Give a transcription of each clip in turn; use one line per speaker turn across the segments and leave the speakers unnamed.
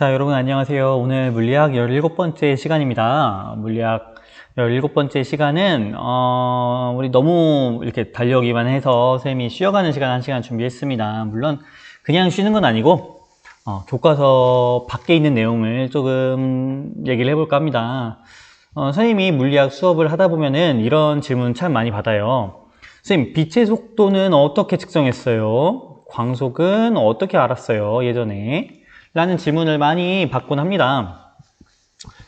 자, 여러분 안녕하세요. 오늘 물리학 17번째 시간입니다. 물리학 17번째 시간은 우리 너무 이렇게 달려오기만 해서 쌤이 쉬어가는 시간 1시간 준비했습니다. 물론 그냥 쉬는 건 아니고 교과서 밖에 있는 내용을 조금 얘기를 해볼까 합니다. 선생님이 물리학 수업을 하다 보면은 이런 질문 참 많이 받아요. 선생님, 빛의 속도는 어떻게 측정했어요? 광속은 어떻게 알았어요? 예전에? 라는 질문을 많이 받곤 합니다.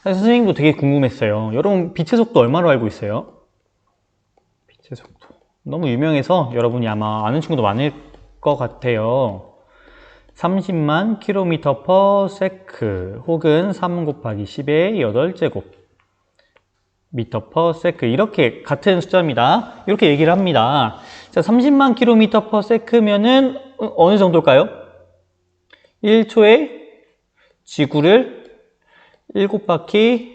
사실 선생님도 되게 궁금했어요. 여러분, 빛의 속도 얼마로 알고 있어요? 빛의 속도. 너무 유명해서 여러분이 아마 아는 친구도 많을 것 같아요. 30만 킬로미터 퍼 세크 혹은 3 곱하기 10의 8제곱 미터 퍼 세크, 이렇게 같은 숫자입니다. 이렇게 얘기를 합니다. 자, 30만 킬로미터 퍼 세크면은 어느 정도일까요? 1초에 지구를 7바퀴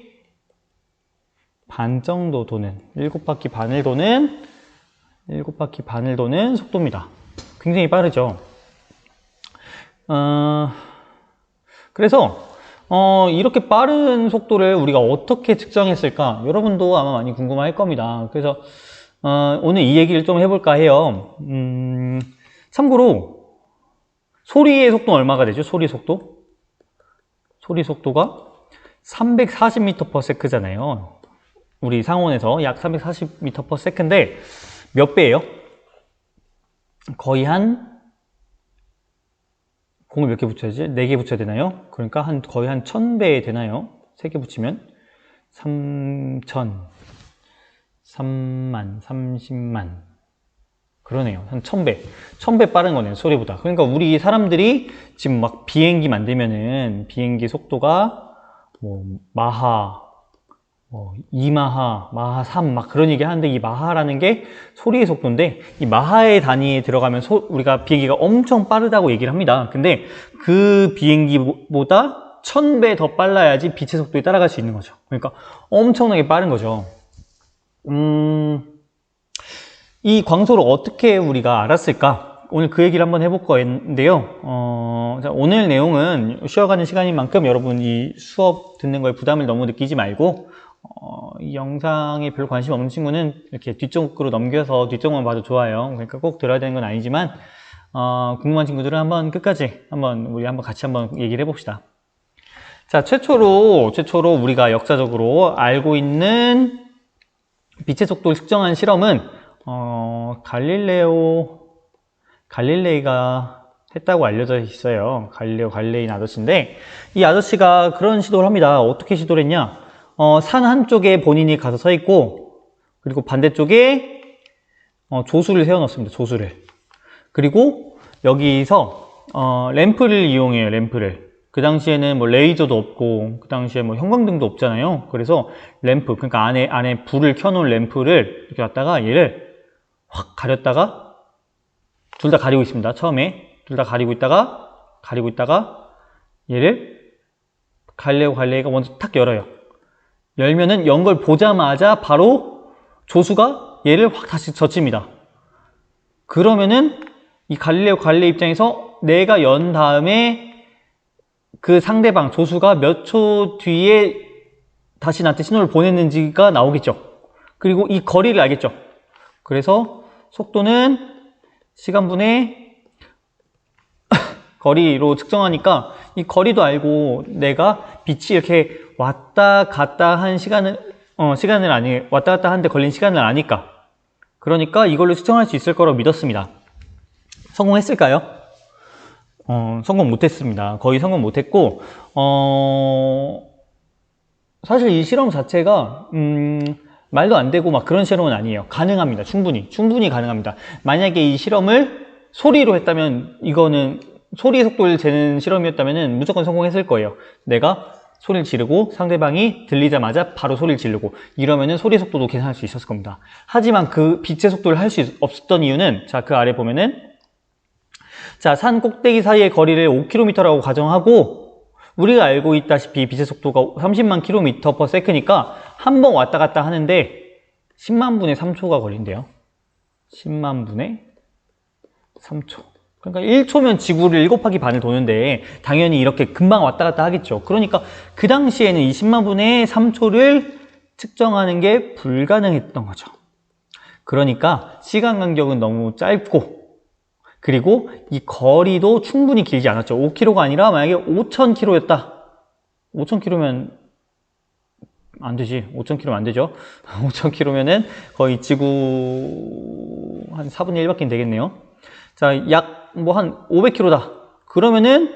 반 정도 도는, 7바퀴 반을 도는, 7바퀴 반을 도는 속도입니다. 굉장히 빠르죠. 그래서 이렇게 빠른 속도를 우리가 어떻게 측정했을까? 여러분도 아마 많이 궁금할 겁니다. 그래서 오늘 이 얘기를 좀 해볼까 해요. 참고로 소리의 속도는 얼마가 되죠? 소리 속도? 소리 속도가 340m/s 잖아요. 우리 상온에서 약 340m/s인데 몇 배예요? 거의 한 공을 몇 개 붙여야지? 4개 붙여야 되나요? 그러니까 거의 한 1000배 되나요? 3개 붙이면 3000, 3만, 30만, 그러네요. 한 1000배. 1000배 빠른 거네요, 소리보다. 그러니까 우리 사람들이 지금 막 비행기 만들면은 비행기 속도가 뭐 마하, 뭐 2마하, 마하 3, 막 그런 얘기 하는데, 이 마하라는 게 소리의 속도인데, 이 마하의 단위에 들어가면 우리가 비행기가 엄청 빠르다고 얘기를 합니다. 근데 그 비행기보다 1000배 더 빨라야지 빛의 속도에 따라갈 수 있는 거죠. 그러니까 엄청나게 빠른 거죠. 이 광소를 어떻게 우리가 알았을까? 오늘 그 얘기를 한번 해볼 건데요. 오늘 내용은 쉬어가는 시간인 만큼 여러분 이 수업 듣는 거에 부담을 너무 느끼지 말고, 이 영상에 별로 관심 없는 친구는 이렇게 뒤쪽으로 넘겨서 뒤쪽만 봐도 좋아요. 그러니까 꼭 들어야 되는 건 아니지만, 궁금한 친구들은 한번 끝까지 우리 같이 한번 얘기를 해봅시다. 자, 최초로 우리가 역사적으로 알고 있는 빛의 속도를 측정한 실험은 갈릴레이가 했다고 알려져 있어요. 갈릴레이는 아저씨인데, 이 아저씨가 그런 시도를 합니다. 어떻게 시도를 했냐? 산 한쪽에 본인이 가서 서 있고, 그리고 반대쪽에 조수를 세워 놓습니다. 조수를. 그리고 여기서 램프를 이용해요. 램프를. 그 당시에는 뭐 레이저도 없고, 그 당시에 뭐 형광등도 없잖아요. 그래서 램프, 그러니까 안에 불을 켜놓은 램프를 이렇게 갖다가 얘를 확 가렸다가, 둘 다 가리고 있습니다. 처음에 둘 다 가리고 있다가 얘를 갈릴레이가 먼저 탁 열어요. 열면은 연 걸 보자마자 바로 조수가 얘를 확 다시 젖힙니다. 그러면은 이 갈릴레이 입장에서 내가 연 다음에 그 상대방 조수가 몇 초 뒤에 다시 나한테 신호를 보냈는지가 나오겠죠. 그리고 이 거리를 알겠죠. 그래서 속도는 시간분의 거리로 측정하니까 이 거리도 알고, 내가 빛이 이렇게 왔다 갔다 한 왔다 갔다 하는데 걸린 시간을 아니까, 그러니까 이걸로 측정할 수 있을 거라고 믿었습니다. 성공했을까요? 성공 못했습니다. 거의 성공 못했고, 사실 이 실험 자체가 말도 안 되고 막 그런 실험은 아니에요. 가능합니다. 충분히 가능합니다. 만약에 이 실험을 소리로 했다면, 이거는 소리의 속도를 재는 실험이었다면 무조건 성공했을 거예요. 내가 소리를 지르고 상대방이 들리자마자 바로 소리를 지르고, 이러면은 소리의 속도도 계산할 수 있었을 겁니다. 하지만 그 빛의 속도를 할 수 없었던 이유는, 자, 그 아래 보면은, 자, 산 꼭대기 사이의 거리를 5km라고 가정하고, 우리가 알고 있다시피 빛의 속도가 30만 km/s니까 한 번 왔다 갔다 하는데 10만 분의 3초가 걸린대요. 10만 분의 3초. 그러니까 1초면 지구를 7바퀴 반을 도는데 당연히 이렇게 금방 왔다 갔다 하겠죠. 그러니까 그 당시에는 20만 분의 3초를 측정하는 게 불가능했던 거죠. 그러니까 시간 간격은 너무 짧고, 그리고 이 거리도 충분히 길지 않았죠. 5km가 아니라 만약에 5,000km였다. 5,000km면 안 되지. 5,000km면 안 되죠. 5,000km면은 거의 지구 한 4분의 1밖에 되겠네요. 자, 약 뭐 한 500km다. 그러면은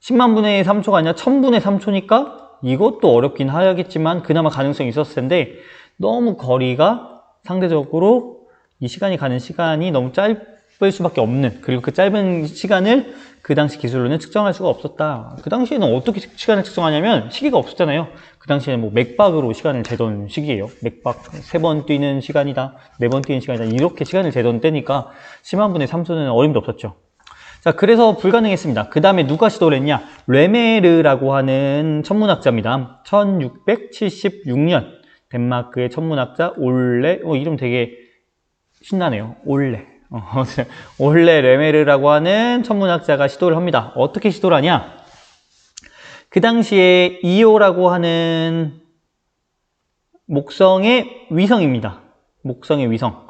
10만 분의 3초가 아니라 1000분의 3초니까 이것도 어렵긴 하겠지만 그나마 가능성이 있었을 텐데, 너무 거리가 상대적으로 이 시간이 가는 시간이 너무 짧을 수밖에 없는, 그리고 그 짧은 시간을 그 당시 기술로는 측정할 수가 없었다. 그 당시에는 어떻게 시간을 측정하냐면 시계가 없었잖아요. 그 당시에는 뭐 맥박으로 시간을 재던 시기예요. 맥박 3번 뛰는 시간이다, 4번 뛰는 시간이다, 이렇게 시간을 재던 때니까 10만 분의 3초는 어림도 없었죠. 자, 그래서 불가능했습니다. 그 다음에 누가 시도를 했냐? 레메르라고 하는 천문학자입니다. 1676년 덴마크의 천문학자 올레, 이름 되게 신나네요. 올레. 올레 레메르라고 하는 천문학자가 시도를 합니다. 어떻게 시도를 하냐? 그 당시에 이오라고 하는 목성의 위성입니다. 목성의 위성.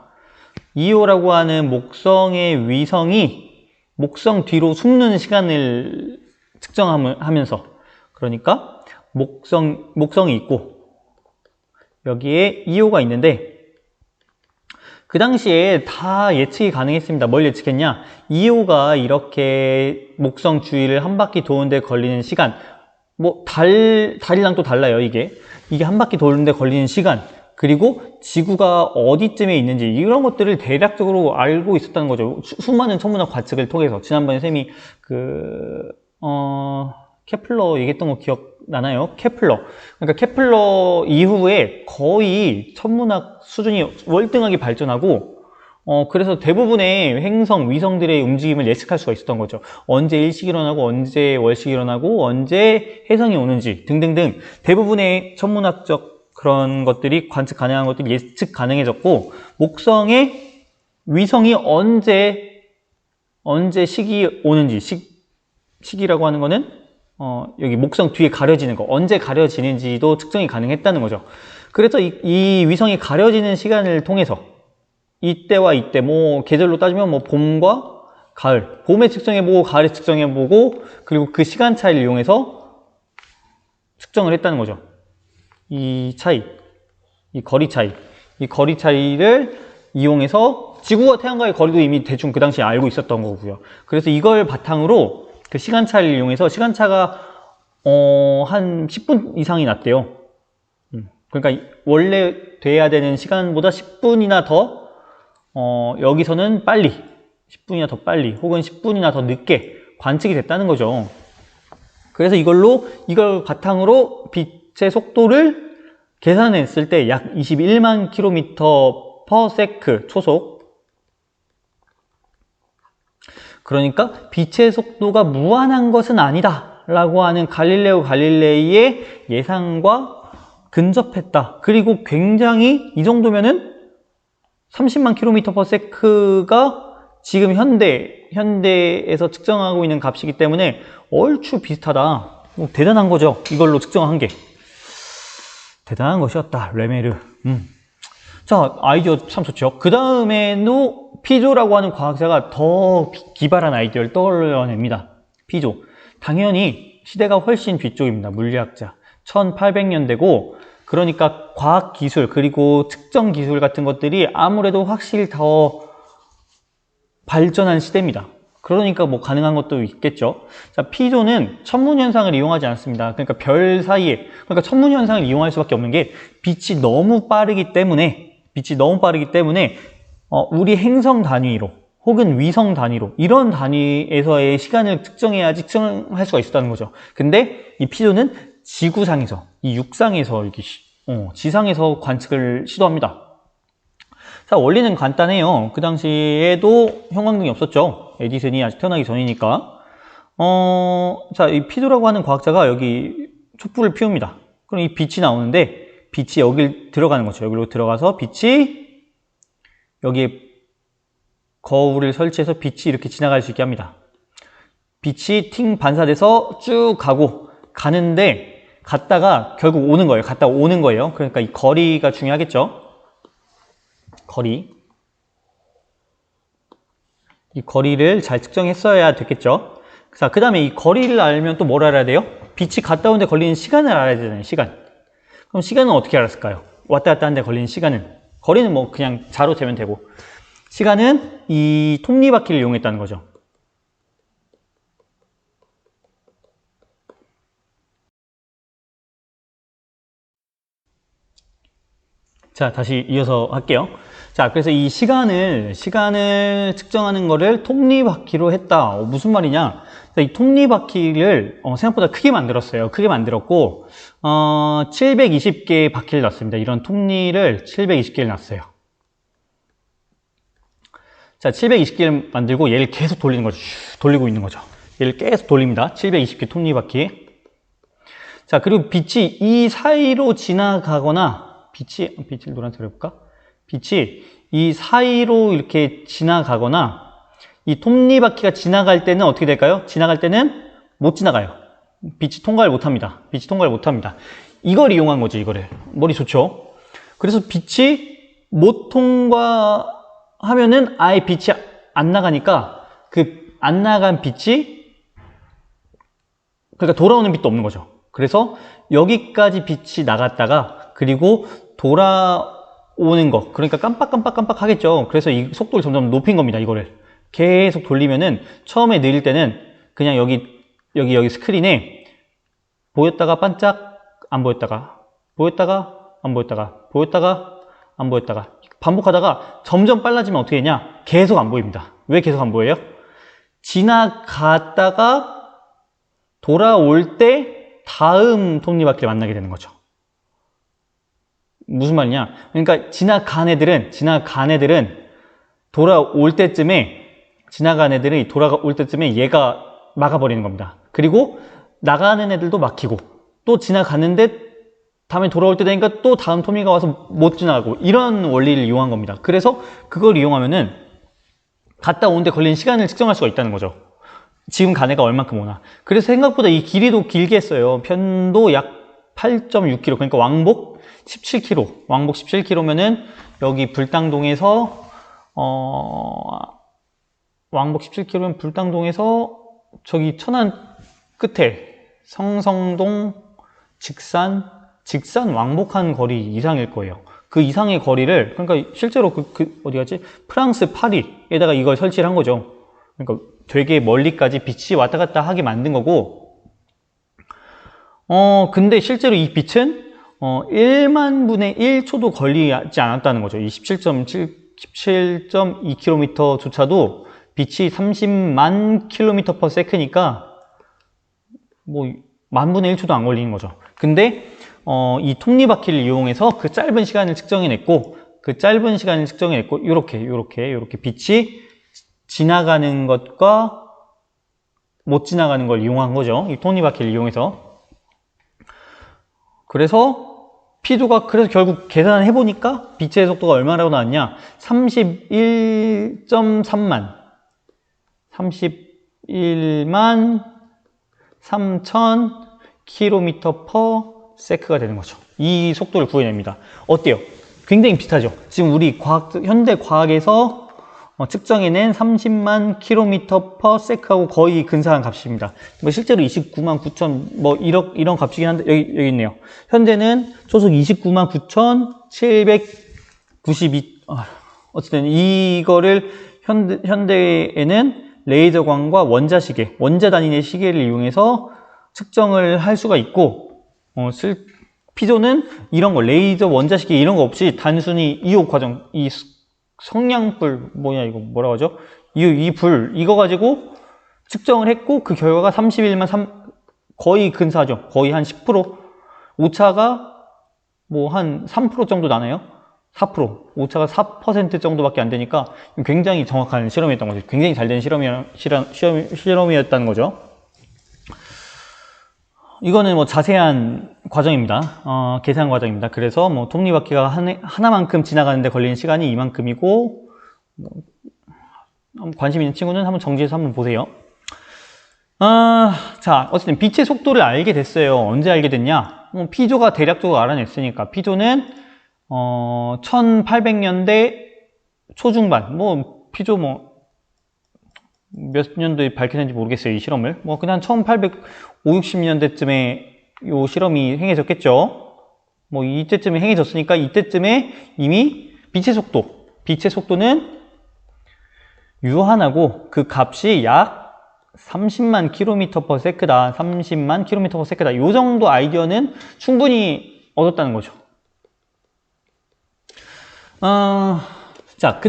이오라고 하는 목성의 위성이 목성 뒤로 숨는 시간을 측정하면서, 그러니까 목성이 있고 여기에 이오가 있는데, 그 당시에 다 예측이 가능했습니다. 뭘 예측했냐? 이오가 이렇게 목성 주위를 한 바퀴 도는데 걸리는 시간, 뭐 달이랑 또 달라요. 이게 한 바퀴 도는데 걸리는 시간, 그리고 지구가 어디쯤에 있는지 이런 것들을 대략적으로 알고 있었다는 거죠. 수많은 천문학 관측을 통해서. 지난번에 쌤이 케플러 얘기했던 거 기억나나요? 케플러. 그러니까 케플러 이후에 거의 천문학 수준이 월등하게 발전하고, 그래서 대부분의 행성, 위성들의 움직임을 예측할 수가 있었던 거죠. 언제 일식이 일어나고, 언제 월식이 일어나고, 언제 해성이 오는지 등등등 대부분의 천문학적 그런 것들이 관측 가능한 것들이 예측 가능해졌고, 목성의 위성이 언제 식이 오는지, 식이라고 하는 거는 여기 목성 뒤에 가려지는 거, 언제 가려지는지도 측정이 가능했다는 거죠. 그래서 이 위성이 가려지는 시간을 통해서 이때와 이때, 뭐 계절로 따지면 뭐 봄과 가을, 봄에 측정해보고 가을에 측정해보고, 그리고 그 시간 차이를 이용해서 측정을 했다는 거죠. 이 차이, 이 거리 차이를 이용해서 지구와 태양과의 거리도 이미 대충 그 당시에 알고 있었던 거고요. 그래서 이걸 바탕으로 그 시간 차이를 이용해서, 시간차가 한 10분 이상이 났대요. 그러니까 원래 돼야 되는 시간보다 10분이나 더 여기서는 빨리, 10분이나 더 빨리, 혹은 10분이나 더 늦게 관측이 됐다는 거죠. 그래서 이걸 바탕으로 빛의 속도를 계산했을 때 약 21만 km/s 초속. 그러니까 빛의 속도가 무한한 것은 아니다 라고 하는 갈릴레오 갈릴레이의 예상과 근접했다. 그리고 굉장히 이 정도면은 30만 km/s가 지금 현대에서 측정하고 있는 값이기 때문에 얼추 비슷하다. 대단한 거죠. 이걸로 측정한 게 대단한 것이었다. 레메르. 자, 아이디어 참 좋죠. 그 다음에도 피조라고 하는 과학자가 더 기발한 아이디어를 떠올려냅니다. 피조. 당연히 시대가 훨씬 뒤쪽입니다. 물리학자. 1800년대고, 그러니까 과학 기술 그리고 측정 기술 같은 것들이 아무래도 확실히 더 발전한 시대입니다. 그러니까 뭐 가능한 것도 있겠죠. 자, 피조는 천문현상을 이용하지 않습니다. 그러니까 별 사이에, 그러니까 천문현상을 이용할 수밖에 없는 게 빛이 너무 빠르기 때문에 우리 행성 단위로 혹은 위성 단위로, 이런 단위에서의 시간을 측정해야지 측정할 수가 있었다는 거죠. 근데 이 피조는 지구상에서, 이 육상에서, 이렇게 지상에서 관측을 시도합니다. 자, 원리는 간단해요. 그 당시에도 형광등이 없었죠. 에디슨이 아직 태어나기 전이니까. 자, 이 피조라고 하는 과학자가 여기 촛불을 피웁니다. 그럼 이 빛이 나오는데, 빛이 여길 들어가는 거죠. 여기로 들어가서 빛이 여기에 거울을 설치해서 빛이 이렇게 지나갈 수 있게 합니다. 빛이 팅 반사돼서 쭉 가는데 갔다가 결국 오는 거예요. 갔다 오는 거예요. 그러니까 이 거리가 중요하겠죠. 거리. 이 거리를 잘 측정했어야 됐겠죠. 자, 그 다음에 이 거리를 알면 또 뭘 알아야 돼요? 빛이 갔다 오는데 걸리는 시간을 알아야 되잖아요. 시간. 그럼 시간은 어떻게 알았을까요? 왔다 갔다 하는데 걸리는 시간은. 거리는 뭐 그냥 자로 재면 되고. 시간은 이 톱니바퀴를 이용했다는 거죠. 자, 다시 이어서 할게요. 자, 그래서 이 시간을 측정하는 거를 톱니바퀴로 했다. 무슨 말이냐? 이 톱니바퀴를 생각보다 크게 만들었어요. 크게 만들었고 720개의 바퀴를 놨습니다. 이런 톱니를 720개를 놨어요. 자, 720개를 만들고 얘를 계속 돌리는 거죠. 돌리고 있는 거죠. 얘를 계속 돌립니다. 720개 톱니바퀴. 자, 그리고 빛이 이 사이로 지나가거나 빛을 노란색으로 해볼까? 빛이 이 사이로 이렇게 지나가거나 이 톱니바퀴가 지나갈 때는 어떻게 될까요? 지나갈 때는 못 지나가요. 빛이 통과를 못 합니다. 빛이 통과를 못 합니다. 이걸 이용한 거죠, 이거를. 머리 좋죠? 그래서 빛이 못 통과하면은 아예 빛이 안 나가니까 그 안 나간 빛이 그러니까 돌아오는 빛도 없는 거죠. 그래서 여기까지 빛이 나갔다가 그리고 돌아오는 거, 그러니까 깜빡 하겠죠. 그래서 이 속도를 점점 높인 겁니다. 이거를 계속 돌리면은 처음에 느릴 때는 그냥 여기 스크린에 보였다가 반짝, 안 보였다가 안 보였다가 반복하다가 점점 빨라지면 어떻게 되냐? 계속 안 보입니다. 왜 계속 안 보여요? 지나갔다가 돌아올 때 다음 톱니바퀴를 만나게 되는 거죠. 무슨 말이냐? 그러니까 지나간 애들은 돌아올 때쯤에 얘가 막아버리는 겁니다. 그리고 나가는 애들도 막히고 또 지나가는데 다음에 돌아올 때 되니까 또 다음 톱니가 와서 못 지나가고 이런 원리를 이용한 겁니다. 그래서 그걸 이용하면은 갔다 오는데 걸리는 시간을 측정할 수가 있다는 거죠. 지금 간 애가 얼만큼 오나. 그래서 생각보다 이 길이도 길게 했어요. 편도 약 8.6km, 그러니까 왕복 17km. 왕복 17km면은 여기 불당동에서 왕복 17km면 불당동에서 저기 천안 끝에 성성동 직산 왕복한 거리 이상일 거예요. 그 이상의 거리를, 그러니까 실제로 어디 갔지? 프랑스 파리에다가 이걸 설치를 한 거죠. 그러니까 되게 멀리까지 빛이 왔다 갔다 하게 만든 거고, 근데 실제로 이 빛은 1만 분의 1초도 걸리지 않았다는 거죠. 이 17.2km조차도 빛이 30만 km/s니까 뭐 만 분의 1초도 안 걸리는 거죠. 근데 이 톱니바퀴를 이용해서 그 짧은 시간을 측정해냈고, 이렇게 빛이 지나가는 것과 못 지나가는 걸 이용한 거죠. 이 톱니바퀴를 이용해서. 그래서 그래서 결국 계산을 해보니까 빛의 속도가 얼마라고 나왔냐? 31.3만 3천 km/s가 되는 거죠. 이 속도를 구해냅니다. 어때요? 굉장히 비슷하죠? 지금 우리 현대 과학에서 측정해낸 30만 km/s하고 거의 근사한 값입니다. 뭐 실제로 29만 9천 뭐 이런 값이긴 한데 여기 있네요. 현재는 초속 29만 9,792 어쨌든 이거를 현대에는 레이저광과 원자 단위의 시계를 이용해서 측정을 할 수가 있고, 피조는 이런 거, 레이저 원자시계 이런 거 없이 단순히 이호 과정, 이 성냥불, 뭐라고 하죠? 이 불, 이거 가지고 측정을 했고, 그 결과가 31만 3, 거의 근사하죠. 거의 한 10%. 오차가 뭐 한 3% 정도 나나요? 4%. 오차가 4% 정도밖에 안 되니까 굉장히 정확한 실험이었던 거죠. 굉장히 잘 된 실험이었다는 거죠. 이거는 뭐 자세한 과정입니다. 계산 과정입니다. 그래서 뭐 톱니바퀴가 하나만큼 지나가는데 걸리는 시간이 이만큼이고, 관심 있는 친구는 한번 정지해서 한번 보세요. 자, 어쨌든 빛의 속도를 알게 됐어요. 언제 알게 됐냐? 피조가 대략적으로 알아냈으니까. 피조는 1800년대 초중반. 피조 몇 년도에 밝혀낸지 모르겠어요, 이 실험을. 그냥 1850년대쯤에 이 실험이 행해졌겠죠. 이때쯤에 행해졌으니까 이때쯤에 이미 빛의 속도는 유한하고 그 값이 약 30만 km/s다. 30만 km/s다. 요 정도 아이디어는 충분히 얻었다는 거죠. 자, 그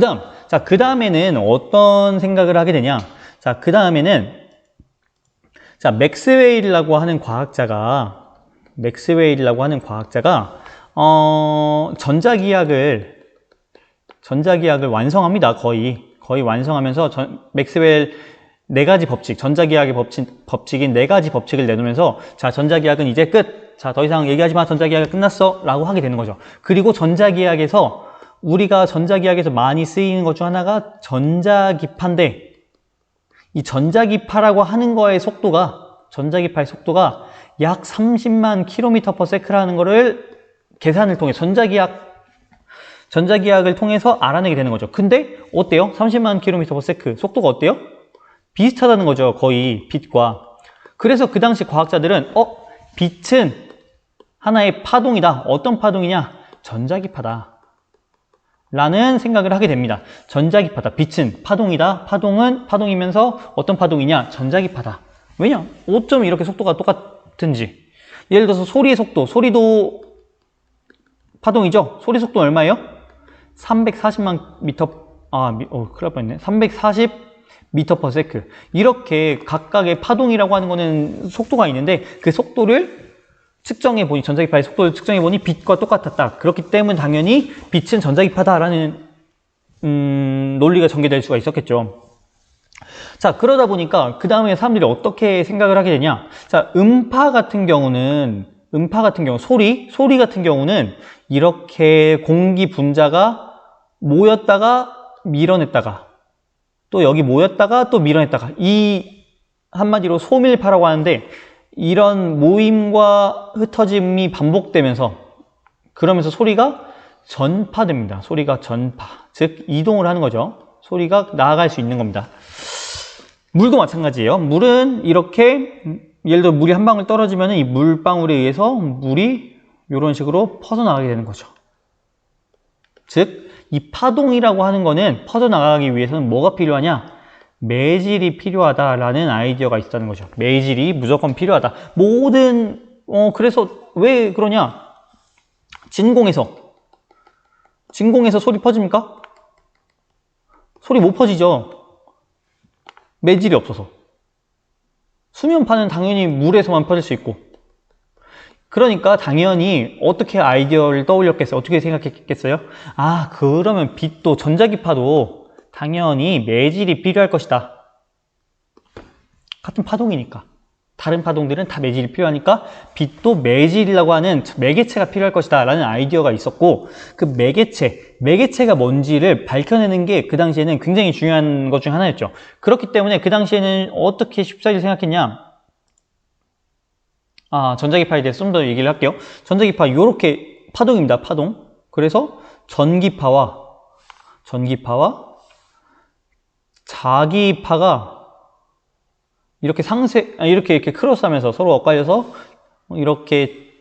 다음에는 어떤 생각을 하게 되냐? 자, 그 다음에는 맥스웰이라고 하는 과학자가 전자기학을 완성합니다. 거의 완성하면서 맥스웰 네 가지 법칙, 전자기학의 법칙인 네 가지 법칙을 내놓으면서 자, 전자기학은 이제 끝. 자, 더 이상 얘기하지 마. 전자기학이 끝났어. 라고 하게 되는 거죠. 그리고 우리가 전자기학에서 많이 쓰이는 것 중 하나가 전자기파인데, 이 전자기파라고 하는 거의 전자기파의 속도가 약 30만 km/s라는 거를 계산을 통해 전자기학을 통해서 알아내게 되는 거죠. 근데 어때요? 30만 km/s 속도가 어때요? 비슷하다는 거죠. 거의 빛과. 그래서 그 당시 과학자들은 빛은 하나의 파동이다. 어떤 파동이냐? 전자기파다. 라는 생각을 하게 됩니다. 전자기파다. 빛은 파동이다. 파동이면서 어떤 파동이냐? 전자기파다. 왜냐? 5점 이렇게 속도가 똑같은지. 예를 들어서 소리의 속도. 소리도 파동이죠? 소리 속도 얼마예요? 340만 미터, 큰일 날 뻔했네. 340 미터/s. 이렇게 각각의 파동이라고 하는 거는 속도가 있는데 그 속도를 전자기파의 속도를 측정해보니 빛과 똑같았다. 그렇기 때문에 당연히 빛은 전자기파다라는 논리가 전개될 수가 있었겠죠. 자, 그러다 보니까 그 다음에 사람들이 어떻게 생각을 하게 되냐? 자, 음파 같은 경우, 소리 같은 경우는 이렇게 공기 분자가 모였다가 밀어냈다가 또 여기 모였다가 또 밀어냈다가, 이 한마디로 소밀파라고 하는데, 이런 모임과 흩어짐이 반복되면서 그러면서 소리가 전파됩니다. 소리가 전파, 즉 이동을 하는 거죠. 소리가 나아갈 수 있는 겁니다. 물도 마찬가지예요. 물은 이렇게, 예를 들어 물이 한 방울 떨어지면 이 물방울에 의해서 물이 이런 식으로 퍼져나가게 되는 거죠. 즉 이 파동이라고 하는 거는 퍼져나가기 위해서는 뭐가 필요하냐? 매질이 필요하다라는 아이디어가 있다는 거죠. 매질이 무조건 필요하다. 그래서 왜 그러냐? 진공에서 소리 퍼집니까? 소리 못 퍼지죠. 매질이 없어서. 수면파는 당연히 물에서만 퍼질 수 있고. 그러니까 당연히 어떻게 아이디어를 떠올렸겠어요? 어떻게 생각했겠어요? 그러면 빛도, 전자기파도 당연히 매질이 필요할 것이다. 같은 파동이니까. 다른 파동들은 다 매질이 필요하니까 빛도 매질이라고 하는 매개체가 필요할 것이다 라는 아이디어가 있었고, 그 매개체가 뭔지를 밝혀내는 게 그 당시에는 굉장히 중요한 것 중 하나였죠. 그렇기 때문에 그 당시에는 어떻게 쉽사리 생각했냐? 전자기파에 대해서 좀 더 얘기를 할게요. 전자기파, 요렇게 파동입니다. 파동. 그래서 전기파와 자기파가 이렇게 크로스하면서 서로 엇갈려서 이렇게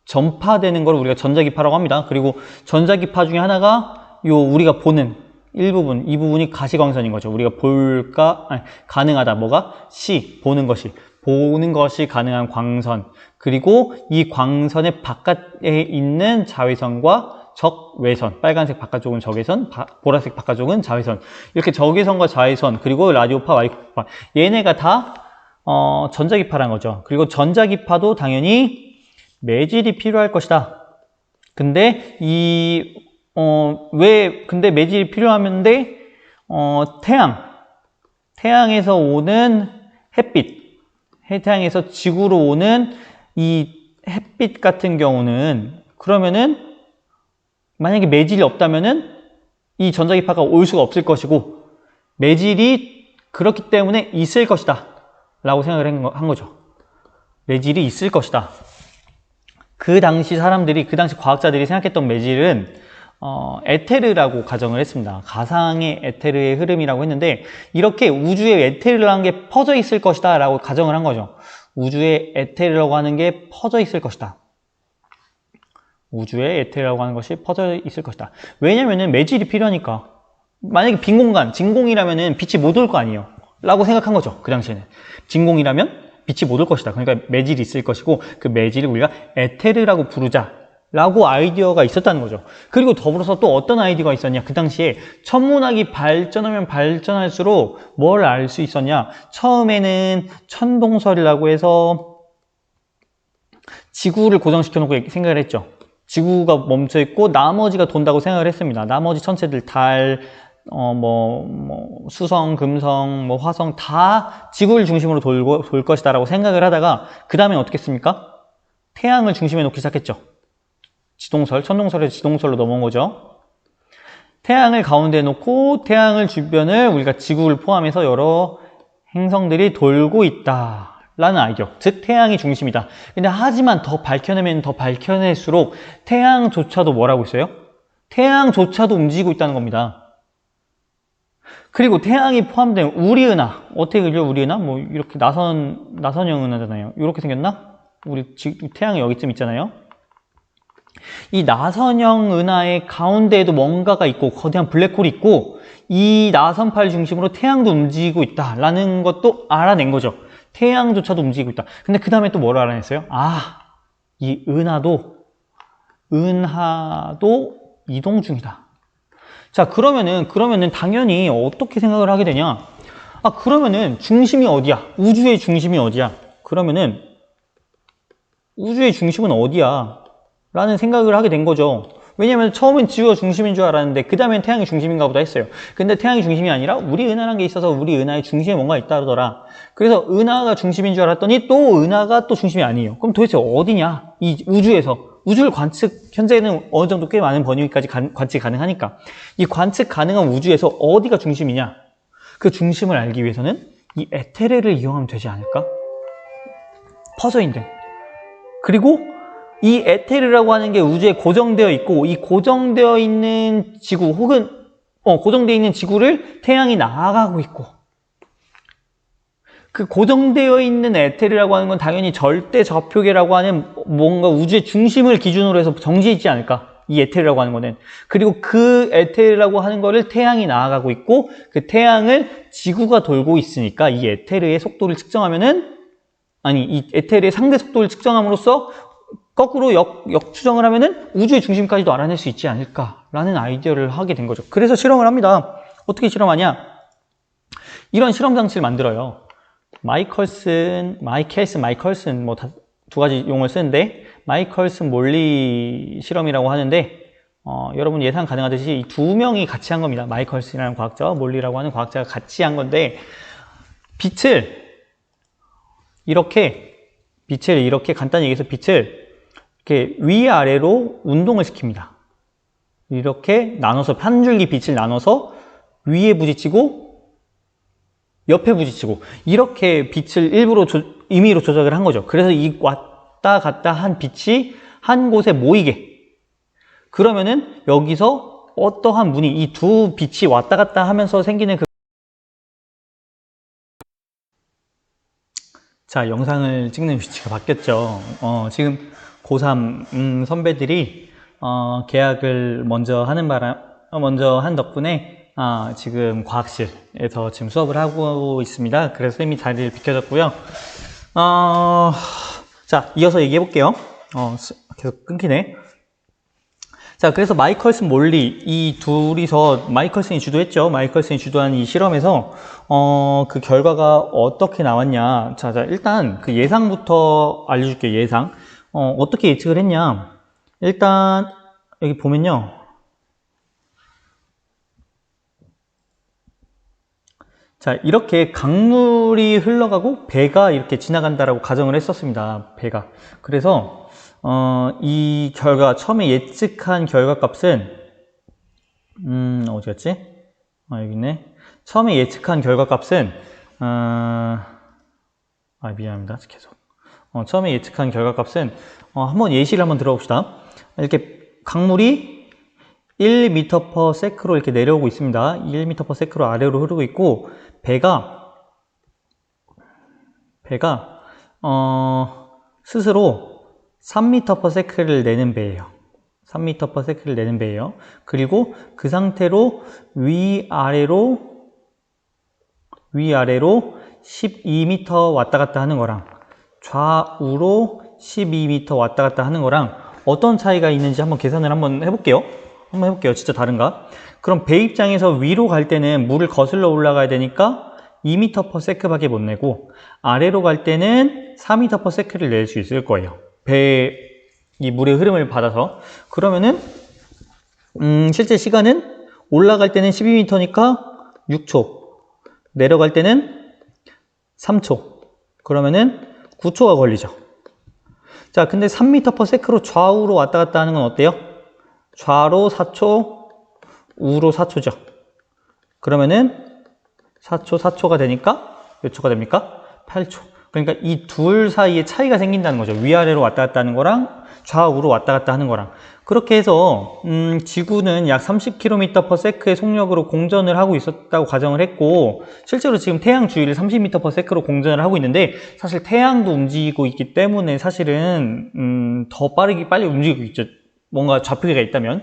전파되는 걸 우리가 전자기파라고 합니다. 그리고 전자기파 중에 하나가 우리가 보는 일부분, 이 부분이 가시광선인 거죠. 우리가 가능하다. 보는 것이 가능한 광선. 그리고 이 광선의 바깥에 있는 자외선과 적외선, 빨간색 바깥쪽은 적외선, 보라색 바깥쪽은 자외선. 이렇게 적외선과 자외선, 그리고 라디오파, 와이파, 얘네가 다 전자기파라는 거죠. 그리고 전자기파도 당연히 매질이 필요할 것이다. 근데 근데 매질이 필요하는데 태양에서 오는 태양에서 지구로 오는 이 햇빛 같은 경우는, 그러면은 만약에 매질이 없다면은 이 전자기파가 올 수가 없을 것이고, 매질이 그렇기 때문에 있을 것이다 라고 생각을 한 거죠. 매질이 있을 것이다. 그 당시 사람들이, 그 당시 과학자들이 생각했던 매질은 에테르라고 가정을 했습니다. 가상의 에테르의 흐름이라고 했는데, 이렇게 우주에 에테르라는 게 퍼져 있을 것이다 라고 가정을 한 거죠. 우주에 에테르라고 하는 게 퍼져 있을 것이다. 우주에 에테르라고 하는 것이 퍼져 있을 것이다. 왜냐면은 매질이 필요하니까. 만약에 빈 공간, 진공이라면은 빛이 못 올 거 아니에요 라고 생각한 거죠. 그 당시에는 진공이라면 빛이 못 올 것이다. 그러니까 매질이 있을 것이고, 그 매질을 우리가 에테르라고 부르자 라고 아이디어가 있었다는 거죠. 그리고 더불어서 또 어떤 아이디어가 있었냐. 그 당시에 천문학이 발전하면 발전할수록 뭘 알 수 있었냐. 처음에는 천동설이라고 해서 지구를 고정시켜 놓고 생각을 했죠. 지구가 멈춰 있고 나머지가 돈다고 생각을 했습니다. 나머지 천체들, 달, 수성, 금성, 화성 다 지구를 중심으로 돌 것이다 라고 생각을 하다가, 그 다음에 어떻게 했습니까? 태양을 중심에 놓기 시작했죠. 지동설, 천동설에서 지동설로 넘어온 거죠. 태양을 가운데에 놓고 태양을 주변을 우리가 지구를 포함해서 여러 행성들이 돌고 있다 라는 아이디어. 즉 태양이 중심이다. 근데 하지만 더 밝혀내면 더 밝혀낼수록 태양조차도 뭐라고 있어요? 태양조차도 움직이고 있다는 겁니다. 그리고 태양이 포함된 우리 은하, 어떻게 그려? 우리 은하? 뭐 이렇게 나선형 은하잖아요. 이렇게 생겼나? 우리 태양이 여기쯤 있잖아요. 이 나선형 은하의 가운데에도 뭔가가 있고 거대한 블랙홀이 있고, 이 나선파를 중심으로 태양도 움직이고 있다라는 것도 알아낸 거죠. 태양조차도 움직이고 있다. 근데 그 다음에 또 뭘 알아냈어요? 이 은하도 이동 중이다. 자, 그러면은 당연히 어떻게 생각을 하게 되냐? 그러면은 중심이 어디야? 우주의 중심이 어디야? 그러면은 우주의 중심은 어디야? 라는 생각을 하게 된 거죠. 왜냐면 처음엔 지구가 중심인 줄 알았는데 그 다음엔 태양이 중심인가 보다 했어요. 근데 태양이 중심이 아니라 우리 은하라는 게 있어서 우리 은하의 중심에 뭔가 있다 그러더라. 그래서 은하가 중심인 줄 알았더니 또 은하가 또 중심이 아니에요. 그럼 도대체 어디냐? 이 우주에서. 우주를 현재는 어느 정도 꽤 많은 범위까지 관측이 가능하니까 이 관측 가능한 우주에서 어디가 중심이냐? 그 중심을 알기 위해서는 이 에테르를 이용하면 되지 않을까? 퍼져 있는. 그리고 이 에테르라고 하는 게 우주에 고정되어 있고, 이 고정되어 있는 지구 혹은 고정되어 있는 지구를 태양이 나아가고 있고, 그 고정되어 있는 에테르라고 하는 건 당연히 절대 좌표계라고 하는 뭔가 우주의 중심을 기준으로 해서 정지해 있지 않을까? 이 에테르라고 하는 거는. 그리고 그 에테르라고 하는 거를 태양이 나아가고 있고, 그 태양을 지구가 돌고 있으니까 이 에테르의 속도를 측정하면은, 이 에테르의 상대 속도를 측정함으로써 거꾸로 역추정을 하면은 우주의 중심까지도 알아낼 수 있지 않을까라는 아이디어를 하게 된 거죠. 그래서 실험을 합니다. 어떻게 실험하냐? 이런 실험 장치를 만들어요. 마이켈슨 뭐 두 가지 용어를 쓰는데, 마이켈슨 몰리 실험이라고 하는데, 여러분 예상 가능하듯이 이 두 명이 같이 한 겁니다. 마이켈슨이라는 과학자와 몰리라고 하는 과학자가 같이 한 건데, 빛을 이렇게 간단히 얘기해서 빛을 이렇게 위아래로 운동을 시킵니다. 이렇게 나눠서 한 줄기 빛을 나눠서 위에 부딪히고 옆에 부딪히고 이렇게 빛을 일부러 임의로 조작을 한 거죠. 그래서 이 왔다 갔다 한 빛이 한 곳에 모이게. 그러면은 여기서 어떠한 문이, 이 두 빛이 왔다 갔다 하면서 생기는 자, 영상을 찍는 위치가 바뀌었죠. 지금 고3 선배들이 계약을 먼저 한 덕분에 지금 과학실에서 지금 수업을 하고 있습니다. 그래서 쌤이 자리를 비켜줬고요. 자, 이어서 얘기해 볼게요. 계속 끊기네. 자, 그래서 마이켈슨 몰리, 이 둘이서 마이켈슨이 주도했죠. 마이켈슨이 주도한 이 실험에서 그 결과가 어떻게 나왔냐. 자, 일단 그 예상부터 알려줄게요. 예상. 어떻게 예측을 했냐. 일단 여기 보면요. 자, 이렇게 강물이 흘러가고 배가 이렇게 지나간다라고 가정을 했었습니다. 배가. 그래서 이 결과, 처음에 예측한 결과 값은 어디 갔지? 여기 있네. 처음에 예측한 결과값은 미안합니다. 계속. 처음에 예측한 결과값은 한번 예시를 한번 들어봅시다. 이렇게 강물이 1m/s로 이렇게 내려오고 있습니다. 1m/s로 아래로 흐르고 있고 배가 스스로 3m/s를 내는 배예요. 3m/s를 내는 배예요. 그리고 그 상태로 위아래로 12m 왔다 갔다 하는 거랑 좌우로 12m 왔다 갔다 하는 거랑 어떤 차이가 있는지 한번 계산을 한번 해볼게요. 진짜 다른가? 그럼 배 입장에서 위로 갈 때는 물을 거슬러 올라가야 되니까 2m/s 밖에 못 내고, 아래로 갈 때는 4m/s를 낼 수 있을 거예요. 이 물의 흐름을 받아서. 그러면은 실제 시간은 올라갈 때는 12m니까 6초, 내려갈 때는 3초, 그러면은 9초가 걸리죠. 자, 근데 3m/s로 좌우로 왔다 갔다 하는 건 어때요? 좌로 4초, 우로 4초죠. 그러면은 4초가 되니까 몇 초가 됩니까? 8초. 그러니까 이 둘 사이에 차이가 생긴다는 거죠. 위아래로 왔다 갔다 하는 거랑 좌우로 왔다 갔다 하는 거랑. 그렇게 해서 지구는 약 30km/s의 속력으로 공전을 하고 있었다고 가정을 했고, 실제로 지금 태양 주위를 30m/s로 공전을 하고 있는데, 사실 태양도 움직이고 있기 때문에 사실은 더 빨리 움직이고 있죠. 뭔가 좌표계가 있다면.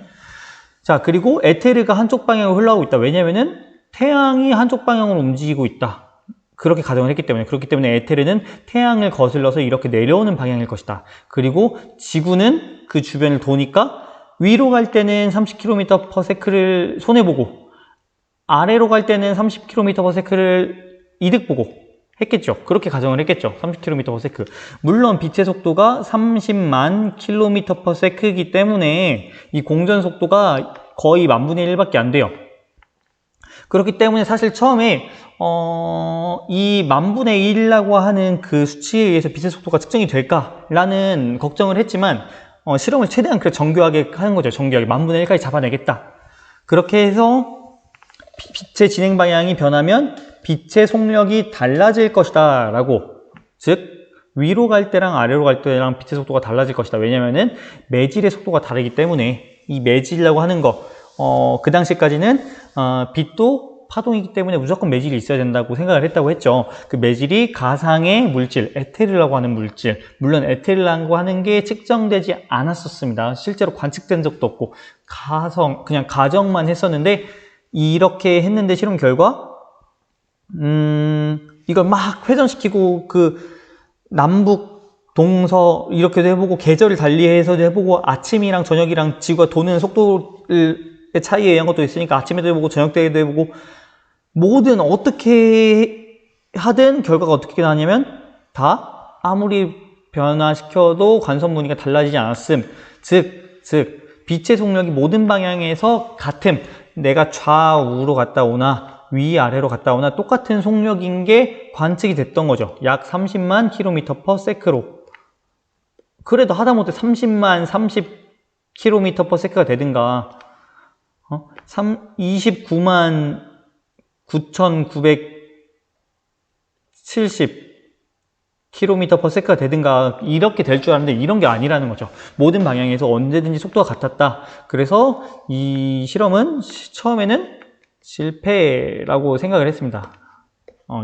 자, 그리고 에테르가 한쪽 방향으로 흘러가고 있다. 왜냐면은 태양이 한쪽 방향으로 움직이고 있다. 그렇게 가정을 했기 때문에. 그렇기 때문에 에테르는 태양을 거슬러서 이렇게 내려오는 방향일 것이다. 그리고 지구는 그 주변을 도니까 위로 갈 때는 30km/s를 손해보고 아래로 갈 때는 30km/s를 이득보고 했겠죠. 그렇게 가정을 했겠죠. 30km/s. 물론 빛의 속도가 30만 km/s이기 때문에 이 공전 속도가 거의 10,000분의 1밖에 안 돼요. 그렇기 때문에 사실 처음에 이 10,000분의 1이라고 하는 그 수치에 의해서 빛의 속도가 측정이 될까라는 걱정을 했지만 실험을 최대한 정교하게 하는 거죠. 정교하게 10,000분의 1까지 잡아내겠다. 그렇게 해서 빛의 진행 방향이 변하면 빛의 속력이 달라질 것이다 라고, 즉 위로 갈 때랑 아래로 갈 때랑 빛의 속도가 달라질 것이다. 왜냐면은 매질의 속도가 다르기 때문에. 이 매질이라고 하는 거, 그 당시까지는 빛도 파동이기 때문에 무조건 매질이 있어야 된다고 생각을 했다고 했죠. 그 매질이 가상의 물질, 에테르라고 하는 물질, 물론 에테르라고 하는 게 측정되지 않았었습니다. 실제로 관측된 적도 없고 그냥 가정만 했었는데, 이렇게 했는데 실험 결과 이걸 막 회전시키고 그 남북 동서 이렇게도 해보고 계절을 달리해서도 해보고 아침이랑 저녁이랑 지구가 도는 속도의 차이에 의한 것도 있으니까 아침에도 해보고 저녁 때도 해보고, 모든 어떻게 하든 결과가 어떻게 나냐면 다 아무리 변화시켜도 관성 무늬가 달라지지 않았음. 즉 빛의 속력이 모든 방향에서 같음. 내가 좌우로 갔다 오나 위아래로 갔다 오나 똑같은 속력인 게 관측이 됐던 거죠. 약 30만 km/s로. 그래도 하다못해 30만 30km/s가 되든가 29만 9,970km/s가 되든가 이렇게 될 줄 알았는데 이런 게 아니라는 거죠. 모든 방향에서 언제든지 속도가 같았다. 그래서 이 실험은 처음에는 실패라고 생각을 했습니다.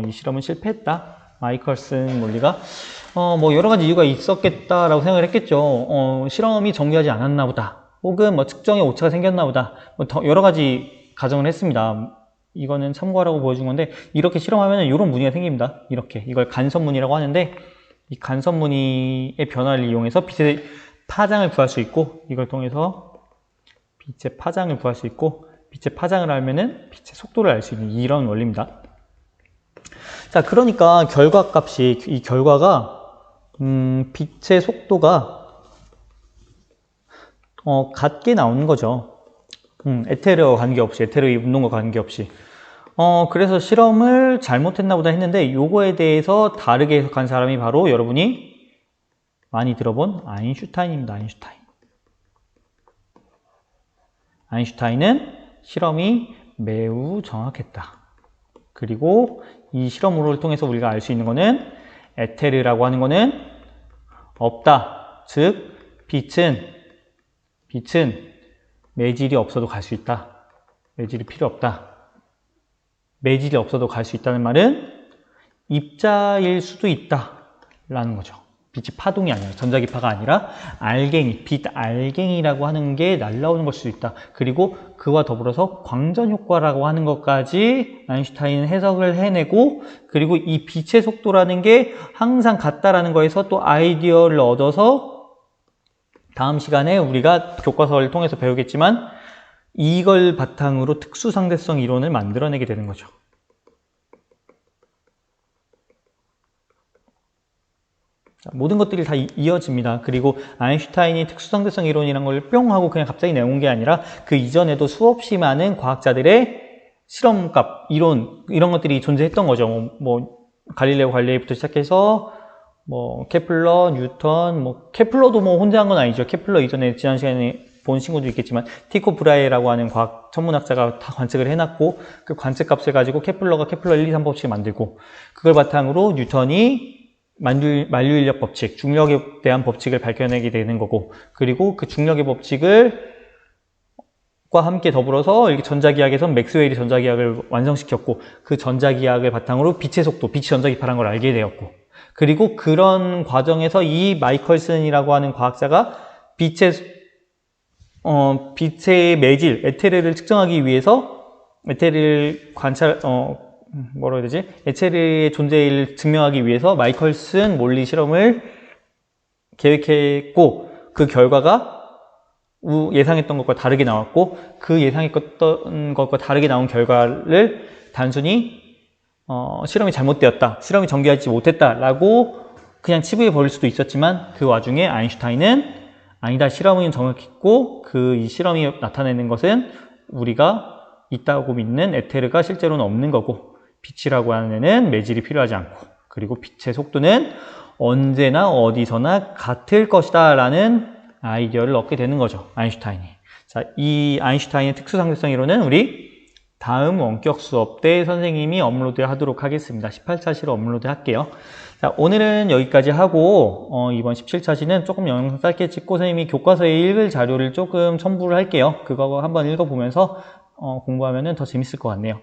이 실험은 실패했다. 마이컬슨 논리가 뭐 여러 가지 이유가 있었겠다라고 생각을 했겠죠. 실험이 정교하지 않았나 보다. 혹은 뭐 측정에 오차가 생겼나 보다. 뭐 여러 가지 가정을 했습니다. 이거는 참고하라고 보여준 건데, 이렇게 실험하면 이런 무늬가 생깁니다. 이렇게. 이걸 간섭무늬라고 하는데, 이 간섭무늬의 변화를 이용해서 빛의 파장을 구할 수 있고, 이걸 통해서 빛의 파장을 구할 수 있고, 빛의 파장을 알면은 빛의 속도를 알 수 있는 이런 원리입니다. 자, 그러니까 이 결과가 빛의 속도가 같게 나오는 거죠. 에테르와 관계없이, 에테르의 운동과 관계없이. 그래서 실험을 잘못했나 보다 했는데, 요거에 대해서 다르게 해석한 사람이 바로 여러분이 많이 들어본 아인슈타인입니다. 아인슈타인은 실험이 매우 정확했다. 그리고 이 실험을 통해서 우리가 알 수 있는 거는 에테르라고 하는 거는 없다. 즉 빛은 매질이 없어도 갈 수 있다. 매질이 필요 없다. 매질이 없어도 갈 수 있다는 말은 입자일 수도 있다 라는 거죠. 빛이 파동이 아니라, 전자기파가 아니라 알갱이, 빛 알갱이라고 하는 게 날라오는 걸 수도 있다. 그리고 그와 더불어서 광전 효과라고 하는 것까지 아인슈타인은 해석을 해내고, 그리고 이 빛의 속도라는 게 항상 같다라는 거에서 또 아이디어를 얻어서 다음 시간에 우리가 교과서를 통해서 배우겠지만 이걸 바탕으로 특수상대성 이론을 만들어내게 되는 거죠. 모든 것들이 다 이어집니다. 그리고 아인슈타인이 특수상대성 이론이란 걸 뿅 하고 그냥 갑자기 내온 게 아니라 그 이전에도 수없이 많은 과학자들의 실험값, 이론, 이런 것들이 존재했던 거죠. 뭐 갈릴레오 갈릴레이부터 시작해서 뭐 케플러, 뉴턴, 뭐 케플러도 뭐 혼자 한 건 아니죠. 케플러 이전에 지난 시간에 본 친구도 있겠지만 티코 브라헤라고 하는 과학 천문학자가 다 관측을 해놨고, 그 관측값을 가지고 케플러가 케플러 1, 2, 3법칙을 만들고, 그걸 바탕으로 뉴턴이 만류인력 법칙, 중력에 대한 법칙을 밝혀내게 되는 거고, 그리고 그 중력의 법칙을 과 함께 더불어서 이렇게 전자기하학에선 맥스웰이 전자기하학을 완성시켰고, 그 전자기하학을 바탕으로 빛의 속도, 빛이 전자기파라는 걸 알게 되었고, 그리고 그런 과정에서 이 마이컬슨이라고 하는 과학자가 빛의 매질, 에테르를 측정하기 위해서 에테르를 뭐라고 해야 되지? 에테르의 존재를 증명하기 위해서 마이컬슨 몰리 실험을 계획했고, 그 결과가 예상했던 것과 다르게 나왔고, 그 예상했던 것과 다르게 나온 결과를 단순히 실험이 잘못되었다, 실험이 전개하지 못했다라고 그냥 치부해 버릴 수도 있었지만, 그 와중에 아인슈타인은 아니다, 실험은 정확했고 이 실험이 나타내는 것은 우리가 있다고 믿는 에테르가 실제로는 없는 거고, 빛이라고 하는 애는 매질이 필요하지 않고, 그리고 빛의 속도는 언제나 어디서나 같을 것이다 라는 아이디어를 얻게 되는 거죠, 아인슈타인이. 자, 이 아인슈타인의 특수상대성 이론은 우리 다음 원격 수업 때 선생님이 업로드 하도록 하겠습니다. 18차 시로 업로드 할게요. 자, 오늘은 여기까지 하고 이번 17차 시는 조금 영상 짧게 찍고 선생님이 교과서에 읽을 자료를 조금 첨부를 할게요. 그거 한번 읽어보면서 공부하면 더 재밌을 것 같네요.